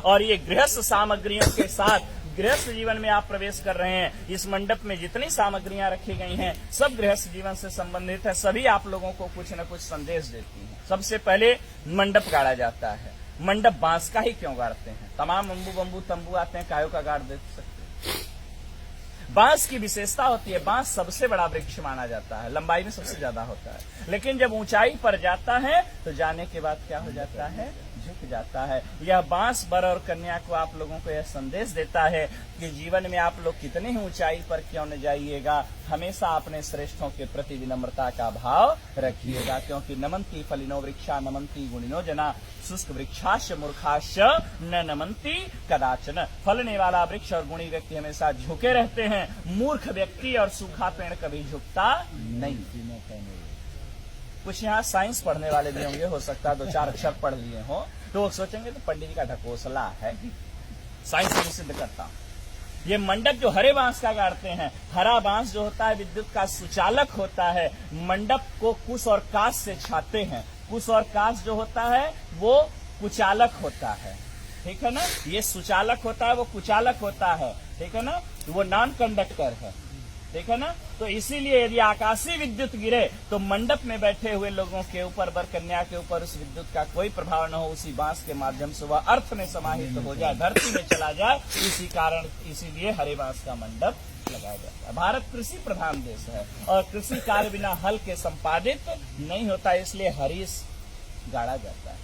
और ये गृहस्थ सामग्रियों के साथ गृहस्थ जीवन में आप प्रवेश कर रहे हैं। इस मंडप में जितनी सामग्रियां रखी गई हैं सब गृहस्थ जीवन से संबंधित है, सभी आप लोगों को कुछ न कुछ संदेश देती हैं। सबसे पहले मंडप गाड़ा जाता है। मंडप बांस का ही क्यों गाड़ते हैं? तमाम अम्बू बम्बू तंबू आते हैं, कायों का गाड़ दे सकते हैं। बांस की विशेषता होती है, बांस सबसे बड़ा वृक्ष माना जाता है, लंबाई में सबसे ज्यादा होता है, लेकिन जब ऊंचाई पर जाता है तो जाने के बाद क्या हो जाता है? झुक जाता है। यह बांस वर और कन्या को आप लोगों को यह संदेश देता है कि जीवन में आप लोग कितनी ही ऊंचाई पर क्यों न जाइएगा, हमेशा अपने श्रेष्ठों के प्रति विनम्रता का भाव रखिएगा, क्योंकि नमंती फलिनो वृक्षा नमंती गुणिनो जना शुष्क वृक्षाश मूर्खाश न नमंती कदाचन। फलने वाला वृक्ष और गुणी व्यक्ति हमेशा झुके रहते हैं, मूर्ख व्यक्ति और सूखा पेड़ कभी झुकता नहीं। कुछ यहाँ साइंस पढ़ने वाले भी होंगे, हो सकता है 2-4 अक्षर पढ़ लिए हो तो वो सोचेंगे तो पंडित जी का ढकोसला है, साइंस से सिद्ध करता हूं। ये मंडप जो हरे बांस का गाड़ते हैं, हरा बांस जो होता है विद्युत का सुचालक होता है। मंडप को कुश और काश से छाते हैं। कुश और काश जो होता है वो कुचालक होता है, ठीक है ना। ये सुचालक होता है, वो कुचालक होता है, ठीक है ना। वो नॉन कंडक्टर है, ठीक है ना। तो इसीलिए यदि आकाशीय विद्युत गिरे तो मंडप में बैठे हुए लोगों के ऊपर, वर कन्या के ऊपर उस विद्युत का कोई प्रभाव न हो, उसी बांस के माध्यम से वह अर्थ में समाहित हो जाए, धरती में चला जाए। इसी कारण इसीलिए हरे बांस का मंडप लगाया जाता है। भारत कृषि प्रधान देश है और कृषि कार्य बिना हल के संपादित नहीं होता, इसलिए हरीश गाड़ा जाता है।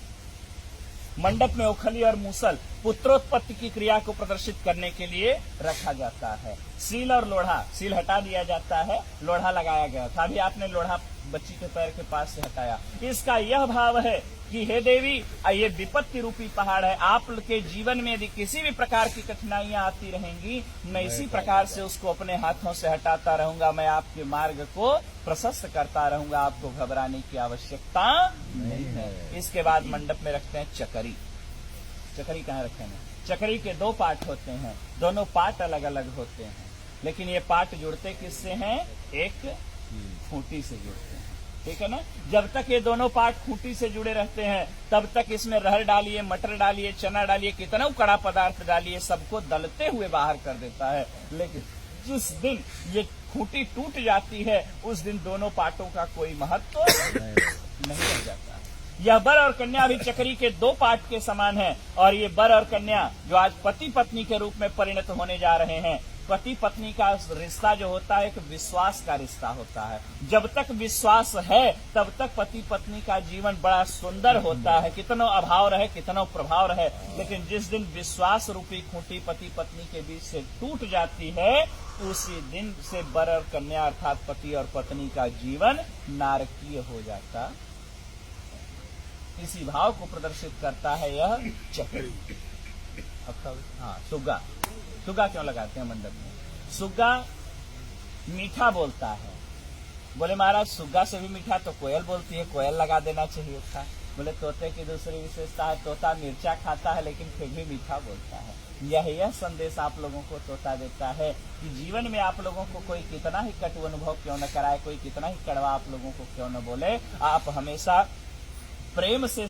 मंडप में ओखली और मूसल पुत्रोत्पत्ति की क्रिया को प्रदर्शित करने के लिए रखा जाता है। सील और लोढ़ा, सील हटा दिया जाता है, लोढ़ा लगाया गया था। अभी आपने लोढ़ा बच्ची के पैर के पास से हटाया। इसका यह भाव है कि हे देवी, ये विपत्ति रूपी पहाड़ है, आप के जीवन में यदि किसी भी प्रकार की कठिनाइयां आती रहेंगी, मैं इसी प्रकार से उसको अपने हाथों से हटाता रहूंगा, मैं आपके मार्ग को प्रशस्त करता रहूंगा, आपको घबराने की आवश्यकता नहीं है। इसके बाद मंडप में रखते हैं चकरी। चकरी कहाँ रखे हैं? चकरी के 2 पार्ट होते हैं, दोनों पार्ट अलग अलग होते हैं, लेकिन ये पार्ट जुड़ते किससे हैं? एक खूंटी से जुड़ते हैं, ठीक है ना। जब तक ये दोनों पार्ट खूंटी से जुड़े रहते हैं तब तक इसमें रहर डालिए, मटर डालिए, चना डालिए, कितना कड़ा पदार्थ डालिए, सबको दलते हुए बाहर कर देता है। लेकिन जिस दिन ये खूंटी टूट जाती है उस दिन दोनों पार्टों का कोई महत्व नहीं रह जाता। यह वर और कन्या भी चकरी के 2 पार्ट के समान है, और ये वर और कन्या जो आज पति पत्नी के रूप में परिणत होने जा रहे हैं, पति पत्नी का रिश्ता जो होता है एक विश्वास का रिश्ता होता है। जब तक विश्वास है तब तक पति पत्नी का जीवन बड़ा सुंदर होता है, कितना अभाव रहे, कितना प्रभाव रहे। लेकिन जिस दिन विश्वास रूपी खूंटी पति पत्नी के बीच से टूट जाती है, उसी दिन से वर और कन्या अर्थात पति और पत्नी का जीवन नारकीय हो जाता। इसी भाव को प्रदर्शित करता है यह चक्र। हाँ, सुग्गा। सुग्गा क्यों लगाते हैं मंडप में? सुग्गा मीठा बोलता है। बोले महाराज सुग्गा से भी मीठा तो कोयल बोलती है, कोयल लगा देना चाहिए था। बोले तोते की दूसरी विशेषता है, तोता मिर्चा खाता है लेकिन फिर भी मीठा बोलता है। यह संदेश आप लोगों को तोता देता है कि जीवन में आप लोगों को कोई कितना ही कटु अनुभव क्यों न कराए, कोई कितना ही कड़वा आप लोगों को क्यों न बोले, आप हमेशा प्रेम से